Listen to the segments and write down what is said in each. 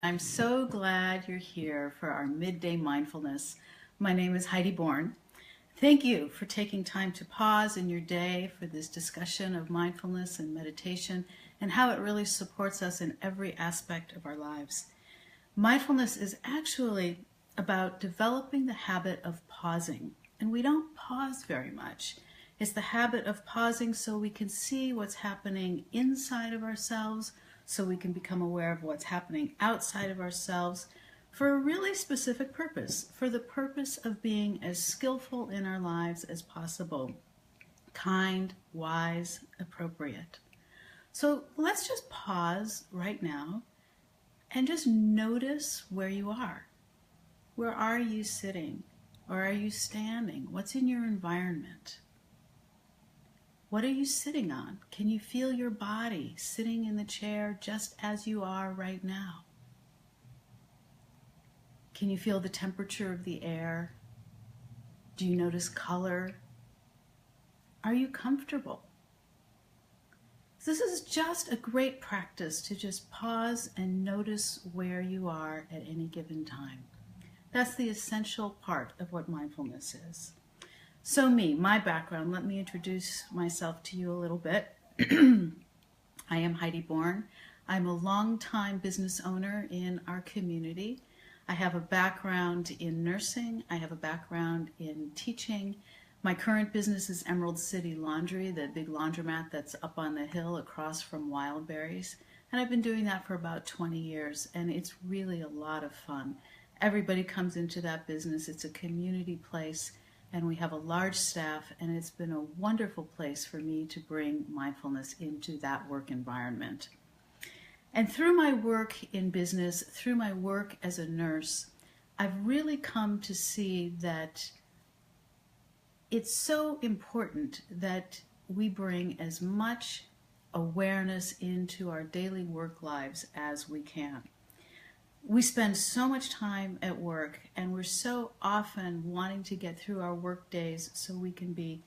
I'm so glad you're here for our midday mindfulness. My name is Heidi Bourne. Thank you for taking time to pause in your day for this discussion of mindfulness and meditation and how it really supports us in every aspect of our lives. Mindfulness is actually about developing the habit of pausing, and we don't pause very much. It's the habit of pausing so we can see what's happening inside of ourselves, so we can become aware of what's happening outside of ourselves for a really specific purpose, for the purpose of being as skillful in our lives as possible, kind, wise, appropriate. So let's just pause right now and just notice where you are. Where are you sitting? Or are you standing? What's in your environment? What are you sitting on? Can you feel your body sitting in the chair just as you are right now? Can you feel the temperature of the air? Do you notice color? Are you comfortable? This is just a great practice to just pause and notice where you are at any given time. That's the essential part of what mindfulness is. So my background, let me introduce myself to you a little bit. I am Heidi Bourne. I'm a longtime business owner in our community. I have a background in nursing. I have a background in teaching. My current business is Emerald City Laundry, the big laundromat that's up on the hill across from Wildberries. And I've been doing that for about 20 years, and it's really a lot of fun. Everybody comes into that business. It's a community place, and we have a large staff, and it's been a wonderful place for me to bring mindfulness into that work environment. And through my work in business, through my work as a nurse, I've really come to see that it's so important that we bring as much awareness into our daily work lives as we can. We spend so much time at work, and we're so often wanting to get through our work days so we can be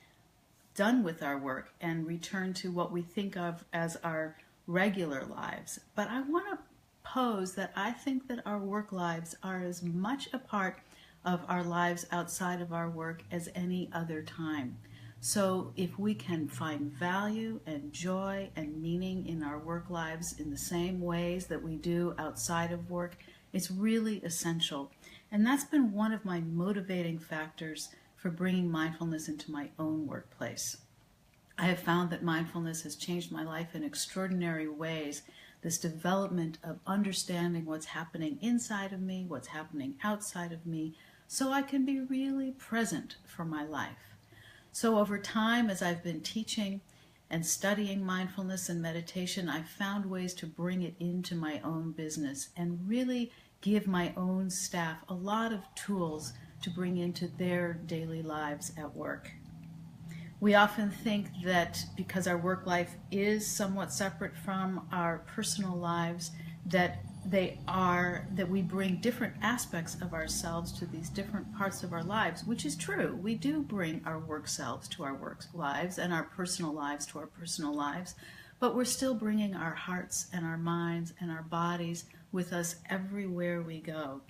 done with our work and return to what we think of as our regular lives. But I want to pose that I think that our work lives are as much a part of our lives outside of our work as any other time. So if we can find value and joy and meaning in our work lives in the same ways that we do outside of work, it's really essential. And that's been one of my motivating factors for bringing mindfulness into my own workplace. I have found that mindfulness has changed my life in extraordinary ways. This development of understanding what's happening inside of me, what's happening outside of me, so I can be really present for my life. So over time, as I've been teaching and studying mindfulness and meditation, I've found ways to bring it into my own business and really give my own staff a lot of tools to bring into their daily lives at work. We often think that because our work life is somewhat separate from our personal lives, that we bring different aspects of ourselves to these different parts of our lives, which is true. We do bring our work selves to our work lives and our personal lives to our personal lives, but we're still bringing our hearts and our minds and our bodies with us everywhere we go.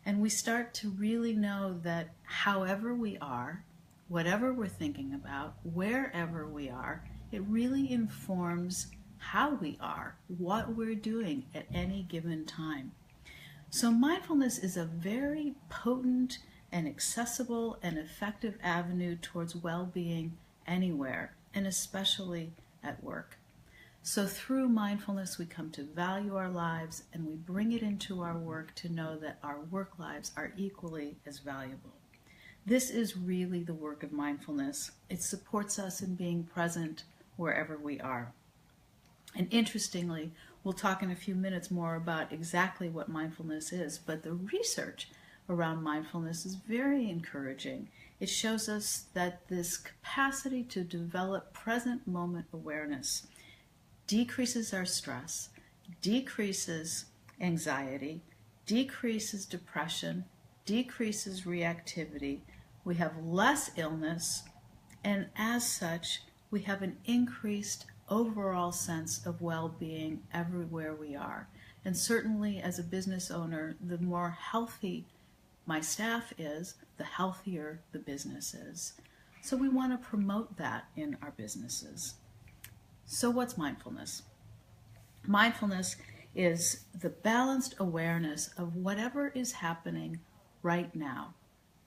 And we start to really know that however we are, whatever we're thinking about, wherever we are, it really informs how we are, what we're doing at any given time. So mindfulness is a very potent and accessible and effective avenue towards well-being anywhere, and especially at work. So through mindfulness, we come to value our lives, and we bring it into our work to know that our work lives are equally as valuable. This is really the work of mindfulness. It supports us in being present wherever we are. And interestingly, we'll talk in a few minutes more about exactly what mindfulness is, but the research around mindfulness is very encouraging. It shows us that this capacity to develop present moment awareness decreases our stress, decreases anxiety, decreases depression, decreases reactivity. We have less illness, and as such, we have an increased overall sense of well-being everywhere we are. And certainly as a business owner, the more healthy my staff is, the healthier the business is. So we want to promote that in our businesses. So what's mindfulness? Mindfulness is the balanced awareness of whatever is happening right now,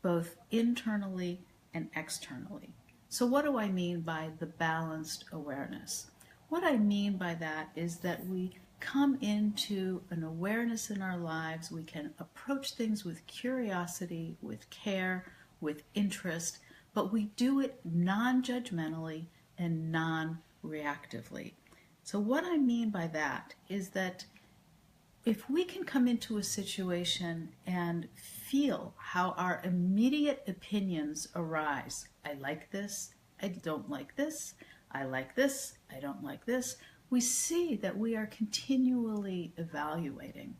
both internally and externally. So what do I mean by the balanced awareness? What I mean by that is that we come into an awareness in our lives. We can approach things with curiosity, with care, with interest, but we do it non-judgmentally and non-reactively. So what I mean by that is that if we can come into a situation and feel how our immediate opinions arise, I like this, I don't like this, I like this, I don't like this, we see that we are continually evaluating.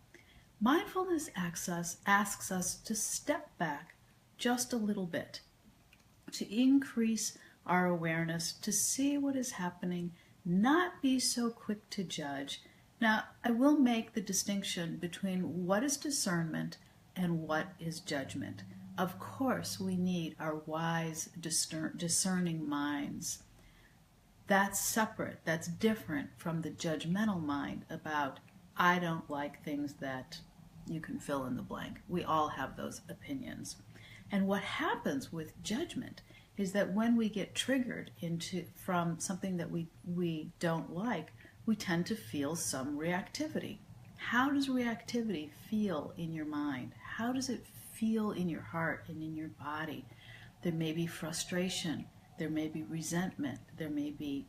Mindfulness asks us to step back just a little bit, to increase our awareness, to see what is happening, not be so quick to judge. Now, I will make the distinction between what is discernment and what is judgment. Of course, we need our wise, discerning minds. That's separate, that's different from the judgmental mind about, I don't like things that you can fill in the blank. We all have those opinions. And what happens with judgment is that when we get triggered from something that we don't like, we tend to feel some reactivity. How does reactivity feel in your mind? How does it feel in your heart and in your body? There may be frustration, there may be resentment, there may be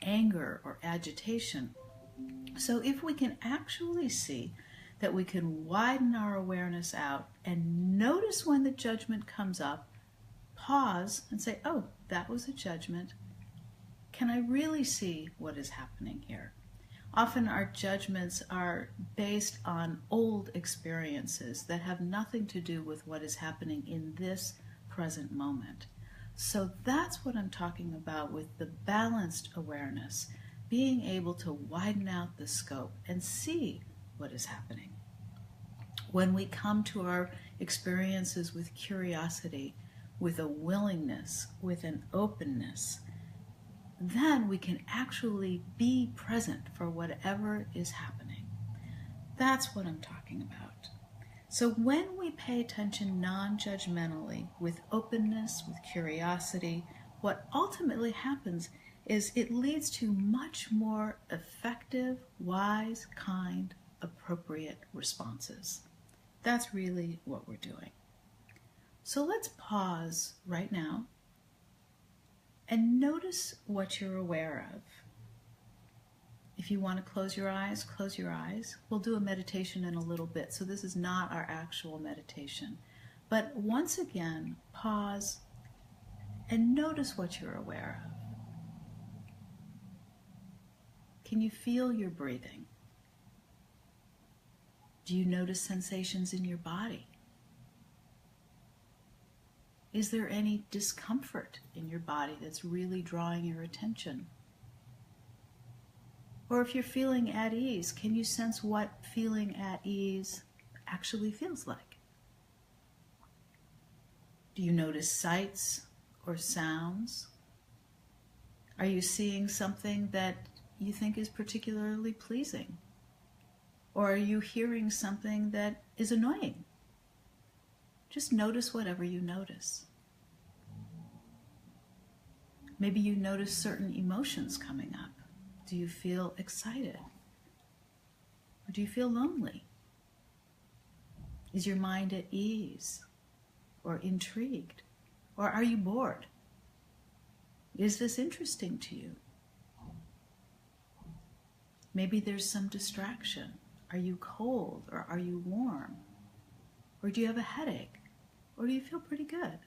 anger or agitation. So if we can actually see that we can widen our awareness out and notice when the judgment comes up, pause and say, oh, that was a judgment. Can I really see what is happening here? Often our judgments are based on old experiences that have nothing to do with what is happening in this present moment. So that's what I'm talking about with the balanced awareness, being able to widen out the scope and see what is happening. When we come to our experiences with curiosity, with a willingness, with an openness, then we can actually be present for whatever is happening. That's what I'm talking about. So when we pay attention non-judgmentally, with openness, with curiosity, what ultimately happens is it leads to much more effective, wise, kind, appropriate responses. That's really what we're doing. So let's pause right now and notice what you're aware of. If you want to close your eyes, close your eyes. We'll do a meditation in a little bit, so this is not our actual meditation. But once again, pause and notice what you're aware of. Can you feel your breathing? Do you notice sensations in your body? Is there any discomfort in your body that's really drawing your attention? Or if you're feeling at ease, can you sense what feeling at ease actually feels like? Do you notice sights or sounds? Are you seeing something that you think is particularly pleasing? Or are you hearing something that is annoying? Just notice whatever you notice. Maybe you notice certain emotions coming up. Do you feel excited? Or do you feel lonely? Is your mind at ease or intrigued? Or are you bored? Is this interesting to you? Maybe there's some distraction. Are you cold or are you warm? Or do you have a headache? Or do you feel pretty good?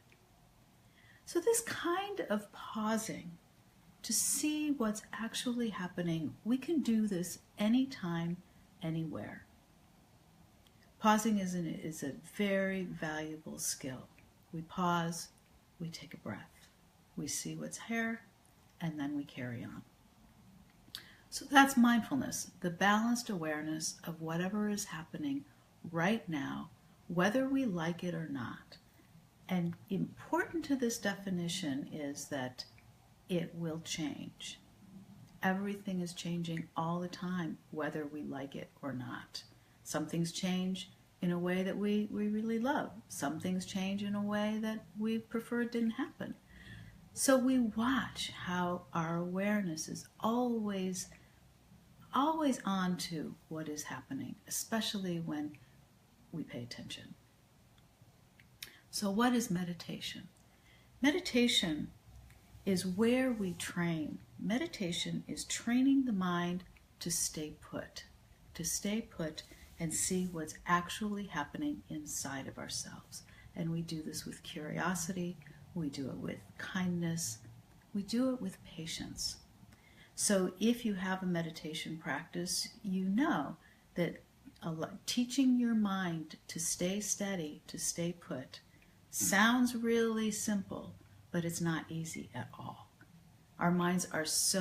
So this kind of pausing to see what's actually happening, we can do this anytime, anywhere. Pausing is a very valuable skill. We pause, we take a breath, we see what's here, and then we carry on. So that's mindfulness, the balanced awareness of whatever is happening right now, whether we like it or not. And important to this definition is that it will change. Everything is changing all the time, whether we like it or not. Some things change in a way that we really love. Some things change in a way that we prefer didn't happen. So we watch how our awareness is always on to what is happening, especially when we pay attention. So what is meditation? Meditation is where we train. Meditation is training the mind to stay put and see what's actually happening inside of ourselves. And we do this with curiosity, we do it with kindness, we do it with patience. So if you have a meditation practice, you know that teaching your mind to stay steady, to stay put, sounds really simple, but it's not easy at all. Our minds are so